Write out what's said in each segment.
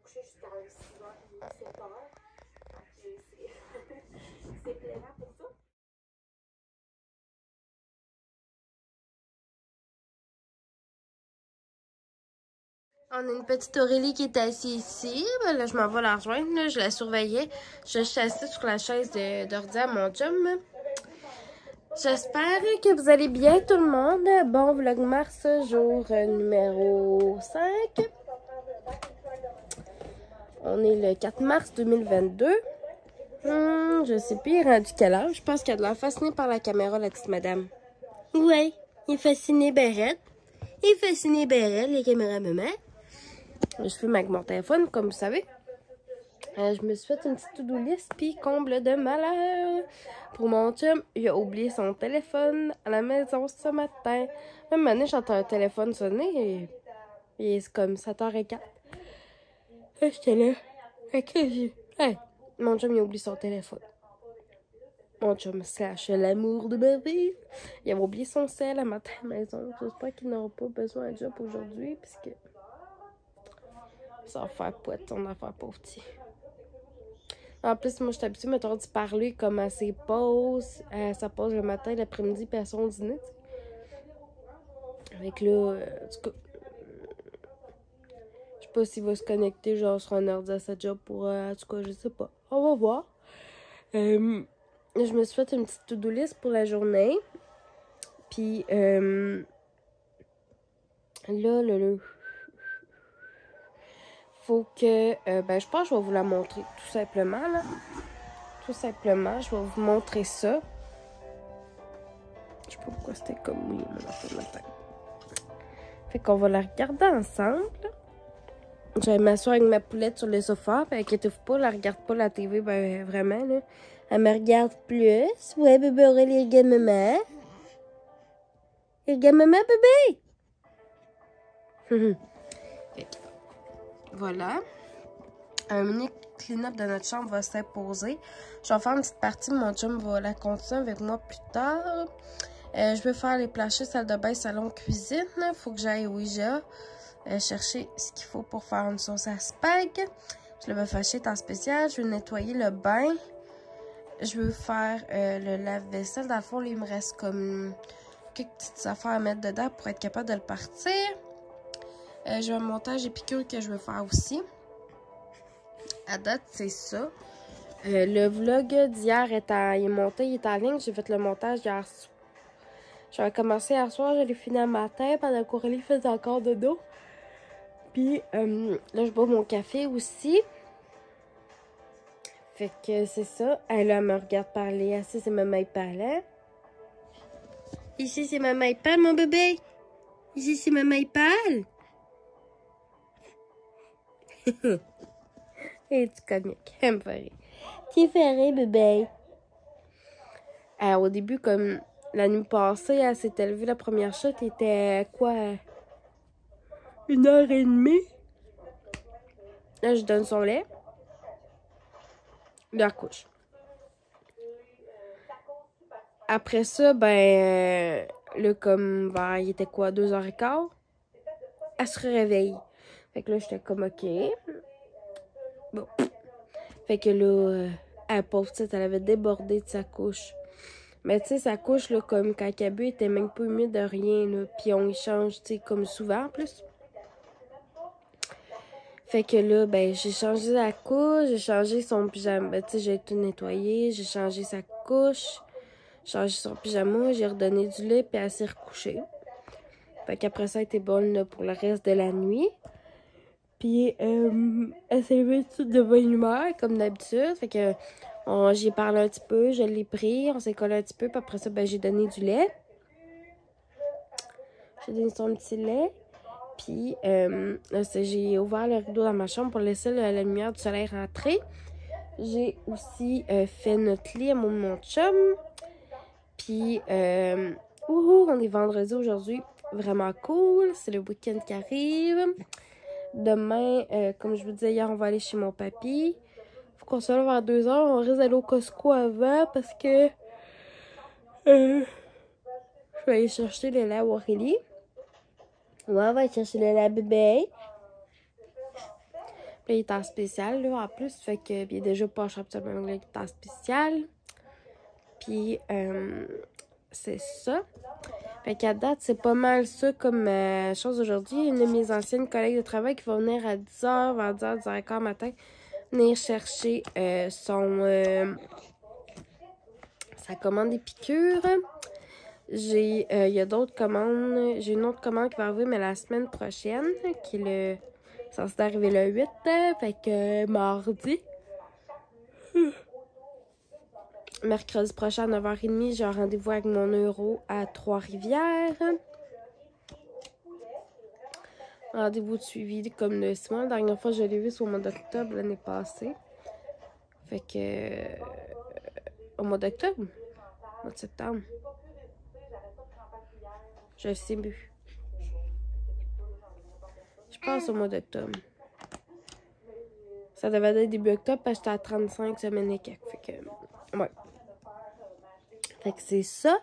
Jusqu'à 6h30, 7h. C'est plaisant pour ça. On a une petite Aurélie qui est assise ici. Ben là, je m'en vais la rejoindre. Là, je la surveillais. Je suis assise sur la chaise d'ordi à mon chum. J'espère que vous allez bien, tout le monde. Bon, Vlogmas, jour numéro 5. On est le 4 mars 2022. Je sais plus, il est rendu quelle heure. Je pense qu'elle a de l'air fascinée par la caméra, la petite madame. Ouais, il est fasciné, Bérette. Il est fasciné, Bérette, les caméras maman. Je filme avec mon téléphone, comme vous savez. Je me suis fait une petite to-do list, puis comble de malheur. Pour mon chum, il a oublié son téléphone à la maison ce matin. Même année, j'entends un téléphone sonner et c'est comme 7h15. J'étais là. Hey, mon chum, il a oublié son téléphone. Mon chum slash l'amour de ma vie. Il avait oublié son sel à matin à la maison. J'espère qu'il n'aura pas besoin de job aujourd'hui, puisque ça va faire poète son affaire pauvre petit. En plus, moi, je suis habituée, mettons, d'y parler comme à ses pauses. Ça pause le matin, l'après-midi, puis à son dîner. Avec là, en tout cas, je sais pas s'il va se connecter, genre, sur un ordi à sa job pour, en tout cas, je sais pas. On va voir. Je me suis fait une petite to-do list pour la journée. Puis, là, faut que, ben, je pense que je vais vous la montrer, tout simplement, là. Tout simplement, je vais vous montrer ça. Je sais pas pourquoi c'était comme oui, mon enfant matin. Fait qu'on va la regarder ensemble. Je vais m'asseoir avec ma poulette sur le sofa. Puis inquiétez-vous pas, elle regarde pas la TV, ben, vraiment, là. Elle me regarde plus. Ouais, bébé Aurélie, regarde maman. Regarde maman, bébé. Voilà. Un mini clean-up de notre chambre va s'imposer. Je vais faire une petite partie, mon chum va la continuer avec moi plus tard. Je vais faire les planchers, salle de bain, salon, cuisine. Il faut que j'aille au Ouija chercher ce qu'il faut pour faire une sauce à spag. Je le vais fâcher en spécial. Je vais nettoyer le bain. Je veux faire le lave-vaisselle. Dans le fond, là, il me reste comme quelques petites affaires à mettre dedans pour être capable de le partir. J'ai un montage et piqûres que je veux faire aussi. À date, c'est ça. Le vlog d'hier est monté, il est en ligne. J'ai fait le montage hier soir. J'avais commencé hier soir, je l'ai fini un matin pendant qu'Aurélie faisait encore de dos. Puis là, je bois mon café aussi. Fait que c'est ça. Elle, me regarde parler. Ici, c'est maman parlant. Ici, c'est maman parle, mon bébé. Ici, c'est maman parle. Et tu comique. Elle me fait rire. Tu fais rire, bébé. Au début, comme la nuit passée, elle s'était levée, la première shot était quoi? 1h30. Là, je donne son lait. Là, elle couche. Après ça, ben, là, comme, ben, il était quoi, 2h15? Elle se réveille. Fait que là, j'étais comme, OK. Bon. Fait que là, elle, pauvre petite, elle avait débordé de sa couche. Mais tu sais, sa couche, là, comme quand elle a bu, elle était même pas humide de rien, là. Puis on échange, tu sais, comme souvent, en plus. Fait que là, ben, j'ai changé la couche, j'ai changé son pyjama. Tu sais, j'ai tout nettoyé, j'ai changé sa couche, j'ai changé son pyjama, j'ai redonné du lait, puis elle s'est recouchée. Fait qu'après ça, elle était bonne, là, pour le reste de la nuit. Puis, elle s'est levée toute de bonne humeur, comme d'habitude. Fait que j'y ai parlé un petit peu, je l'ai pris, on s'est collé un petit peu, puis après ça, ben, j'ai donné du lait. J'ai donné son petit lait. Puis, j'ai ouvert le rideau dans ma chambre pour laisser la lumière du soleil rentrer. J'ai aussi fait notre lit à mon chum. Puis, on est vendredi aujourd'hui. Vraiment cool. C'est le week-end qui arrive. Demain, comme je vous disais hier, on va aller chez mon papy. Faut qu'on se lève vers 2 h. On risque d'aller au Costco avant parce que je vais aller chercher le lait à Aurélie. Ouais, on va aller chercher le lait à bébé. Puis il est en spécial, là, en plus. Fait que, il est déjà pas cher, absolument, il est en spécial. Puis, c'est ça. Fait qu'à date, c'est pas mal ça comme chose aujourd'hui. Une de mes anciennes collègues de travail qui va venir à 10 h, vers 10 h, 10 h matin, venir chercher sa commande des piqûres. Il y a d'autres commandes. J'ai une autre commande qui va arriver, mais la semaine prochaine, qui est censé arriver le 8, fait que mardi. Mercredi prochain à 9 h 30, j'ai un rendez-vous avec mon neuro à Trois-Rivières. Rendez-vous de suivi comme de 6 mois. La dernière fois, je l'ai vu, c'est au mois d'octobre l'année passée. Fait que... au mois d'octobre? Au mois de septembre? Je sais plus. Je pense au mois d'octobre. Ça devait être début octobre parce que j'étais à 35 semaines et quelques. Fait que... ouais. Fait que c'est ça.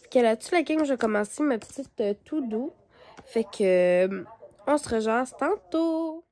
Fait que là-dessus, la gang, je vais commencer ma petite tout doux. Fait que... on se rejoint tantôt.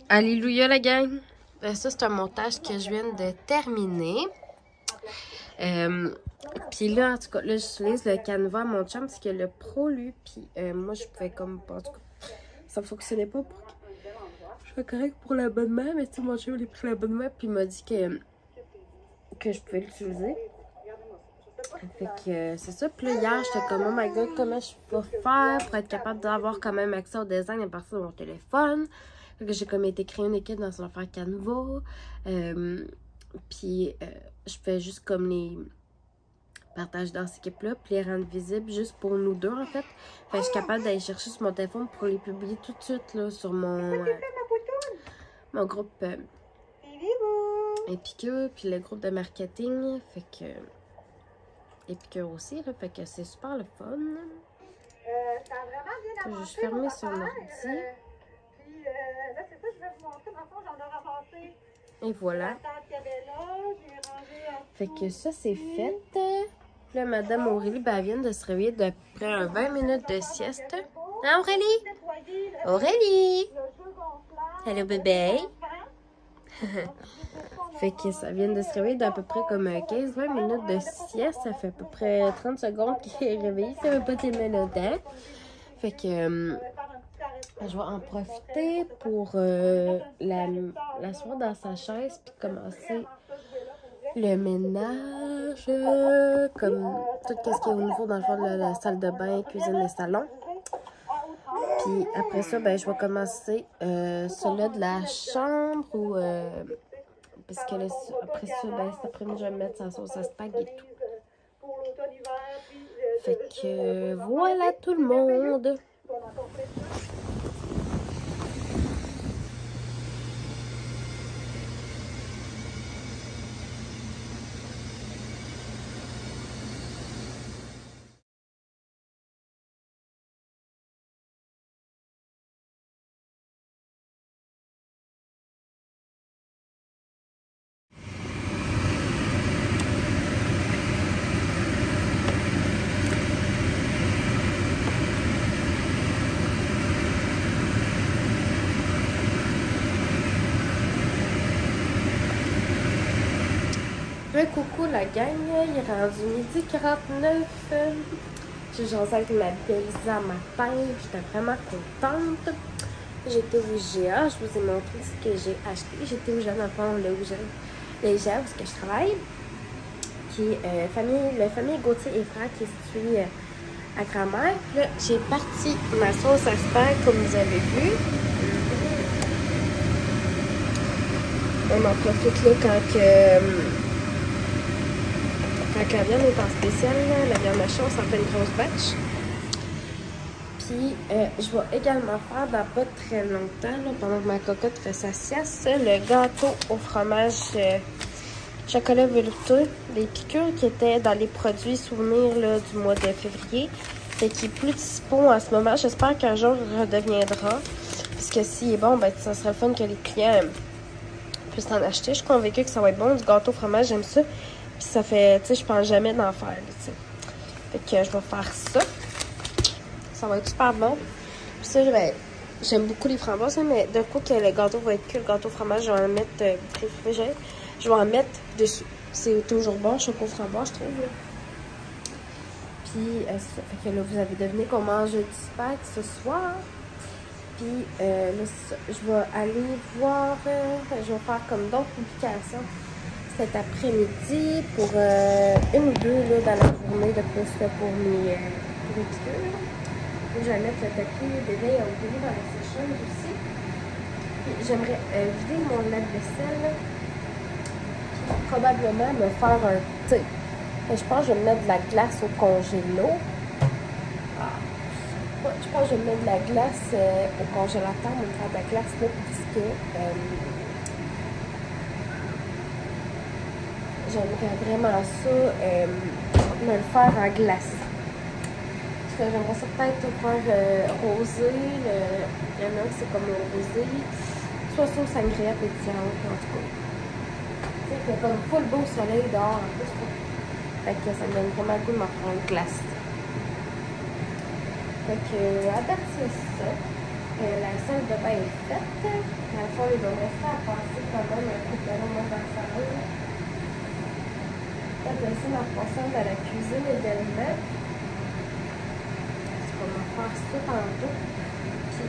Alléluia la gang! Ça, c'est un montage que je viens de terminer. Puis là, en tout cas, là, j'utilise le Canva à mon chum parce que le pro, lui, puis moi, je pouvais comme... En tout cas, ça fonctionnait pas pour que je sois correct pour l'abonnement, mais tu sais, mon chum, il a pris l'abonnement, puis il m'a dit que je pouvais l'utiliser. Fait que c'est ça. Puis là, hier, j'étais comme, oh my god, comment je peux faire pour être capable d'avoir quand même accès au design à partir de mon téléphone. Fait que j'ai comme été créer une équipe dans son affaire Canva. Puis je fais juste comme les partages dans cette équipe-là, puis les rendre visibles juste pour nous deux, en fait. Fait que je suis capable d'aller chercher sur mon téléphone pour les publier tout de suite, là, sur mon groupe Épicure, puis le groupe de marketing. Fait que... Épicure aussi, là, fait que c'est super le fun. Je vais juste fermer son ordi. Et voilà. Fait que ça, c'est fait. Puis là, Madame Aurélie, ben, elle vient de se réveiller d'après un 20 minutes de sieste. Hein, Aurélie? Aurélie! Hello, bébé! Fait que ça vient de se réveiller d'à peu près comme 15-20 minutes de sieste. Ça fait à peu près 30 secondes qu'il est réveillé. Ça fait pas tellement longtemps. Fait que je vais en profiter pour l'asseoir dans sa chaise puis commencer le ménage. Comme tout ce qui est au niveau dans le fond de la salle de bain, cuisine et salon. Puis après ça, ben, je vais commencer celui de la chambre ou... parce que là, après ça, ben, cet après-midi, je vais mettre sa sauce à spag et tout. Fait que voilà tout le monde. Coucou la gang, il est rendu 12h49. J'ai jasé avec ma belle-Isa matin, j'étais vraiment contente. J'étais au IGA, je vous ai montré ce que j'ai acheté. J'étais au Jeune Enfant, là où j'ai IGA, où je travaille. Qui est la famille Gauthier et Frères qui est située à grand-mère. Là, j'ai parti ma sauce à spag, comme vous avez vu. On en profite là quand la viande est en spécial, là, la viande hachée, on s'en fait une grosse batch. Puis, je vais également faire dans pas très longtemps, là, pendant que ma cocotte fait sa sieste, le gâteau au fromage chocolat velouté. Les piqûres qui étaient dans les produits souvenirs là, du mois de février. Fait qu'il est plus dispo en ce moment. J'espère qu'un jour il redeviendra. Parce que s'il est bon, ben, ça serait le fun que les clients puissent en acheter. Je suis convaincue que ça va être bon. Du gâteau au fromage, j'aime ça. Puis ça fait, tu sais, je pense jamais d'en faire. Là, fait que je vais faire ça. Ça va être super bon. Puis ça, j'aime beaucoup les framboises, mais d'un coup que le gâteau va être cuit, le gâteau au fromage, je vais en mettre je vais en mettre dessus. C'est toujours bon, chocolat framboise, je trouve. Là. Puis, ça fait que là, vous avez deviné qu'on mange du spag ce soir. Puis, là, je vais aller voir, je vais faire comme d'autres publications cet après-midi pour une ou deux là, dans la journée de plus là, pour mes piqûres. Faut que j'aille mettre le tapis d'éveil au début dans la sécheuse aussi. J'aimerais vider mon lave-vaisselle. Probablement me faire un thé. Je pense que je vais me mettre de la glace au congélo. Ouais, je pense que je vais me mettre de la glace au congélateur, me faire de la glace là, puisque j'aimerais vraiment ça me le faire en glace. Parce que j'aimerais ça peut-être faire rosé. Il y en a que c'est comme le rosé. Soit sauce sangria pétillante, en tout cas. Tu sais, il y a comme full beau soleil dehors en plus. Fait que ça me donne vraiment le goût de m'en faire une glace. Fait que, à date, c'est ça. La salle de bain est faite. Dans le fond, il va me rester à passer quand même un peu de dans le salon. Après ça, ma passante à la cuisine également. On va faire ça tantôt. Puis,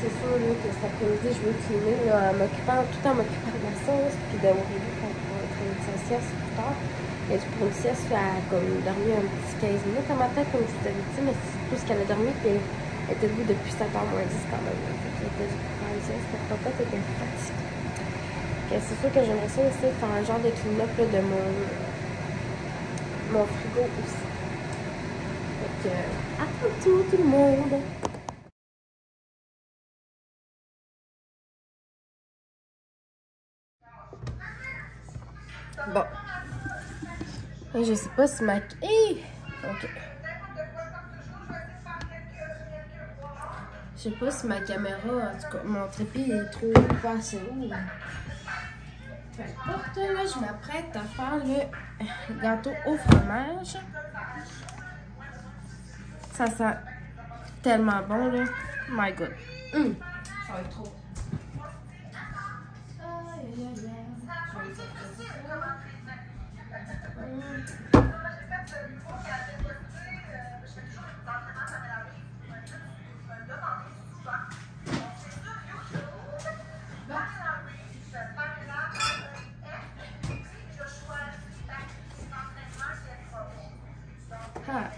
c'est sûr là, que cet après-midi, je vais filmer tout en m'occupant de la sauce. Puis d'Aurélie pour être sa sieste plus tard. Et pour une sieste, elle a comme dormi un petit 15 minutes à matin, comme je vous avais dit, mais c'est tout ce qu'elle a dormi. Puis elle était debout depuis 7h moins 10 quand même. Fait qu'elle était pour une sieste, pour papa, elle était fatiguée. C'est sûr que j'aimerais ça essayer de faire un genre de clean-up de mon frigo aussi. Fait que, à tantôt tout le monde! Bon. Je sais pas si ma... Ok. Je sais pas si ma caméra, en tout cas, mon trépied est trop pas assez haut. Peu importe, là, je m'apprête à faire le gâteau au fromage. Ça sent tellement bon, là. My God. Ça va être trop.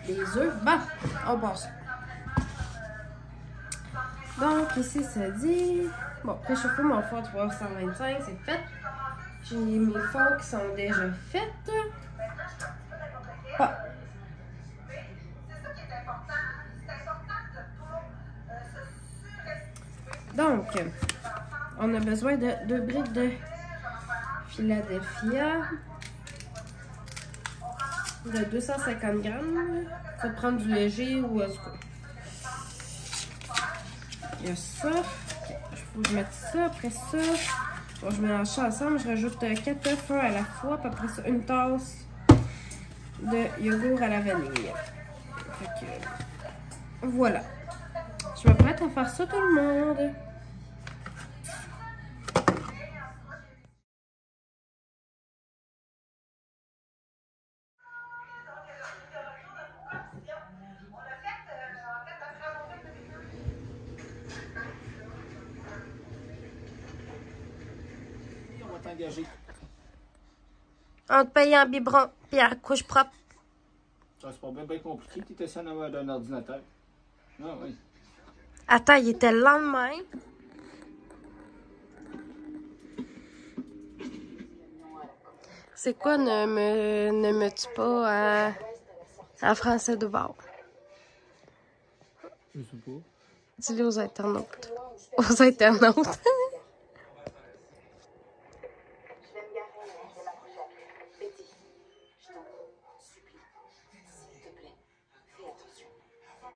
Les œufs, bon, on passe. Donc ici ça dit, bon, préchauffer mon four à 325, c'est fait. J'ai mes fours qui sont déjà faites. Ah. Donc, on a besoin de 2 briques de Philadelphia. De 250 grammes. Ça peut prendre du léger ou du coup. Il y a ça. Faut que je mette ça. Après ça, bon, je mélange ça ensemble. Je rajoute 4 œufs, un à la fois. Puis après ça, une tasse de yogourt à la vanille. Fait que, voilà. Je m'apprête à faire ça tout le monde. En te payant en biberon puis en couche propre. Ah, c'est pas bien compliqué, tu étais ça d'un ordinateur. Ah oui. Attends, il était lent de même. C'est quoi ne me tue pas en français de bord? Je sais pas. Dis-le aux internautes. Aux internautes.